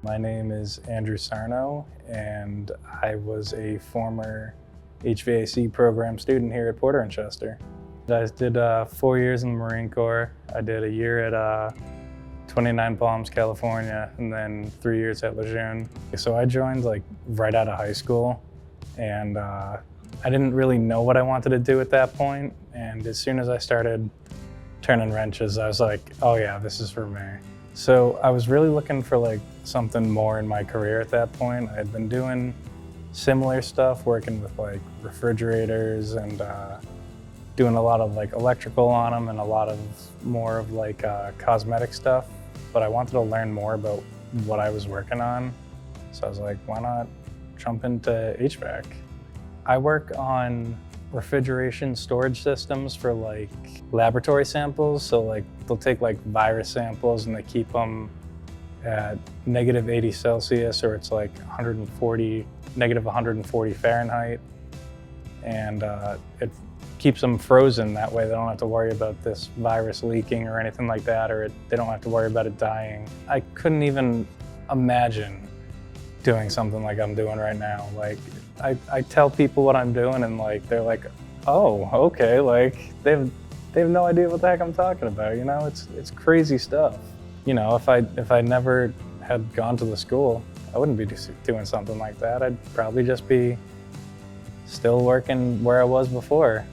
My name is Andrew Sarno, and I was a former HVAC program student here at Porter & Chester. I did 4 years in the Marine Corps. I did a year at 29 Palms, California, and then 3 years at Lejeune. So I joined right out of high school, and I didn't really know what I wanted to do at that point. And as soon as I started turning wrenches, I was like, oh yeah, this is for me. So I was really looking for something more in my career at that point. I had been doing similar stuff, working with refrigerators and doing a lot of electrical on them and a lot of more of cosmetic stuff. But I wanted to learn more about what I was working on. So I was like, why not jump into HVAC? I work on refrigeration storage systems for laboratory samples. So they'll take virus samples and they keep them at -80 Celsius, or it's -140 Fahrenheit. And it keeps them frozen. That way they don't have to worry about this virus leaking or anything like that, or they don't have to worry about it dying. I couldn't even imagine doing something like I'm doing right now. I tell people what I'm doing and they're like, oh, okay, they have no idea what the heck I'm talking about, you know? It's crazy stuff. You know, if I never had gone to the school, I wouldn't be doing something like that. I'd probably just be still working where I was before.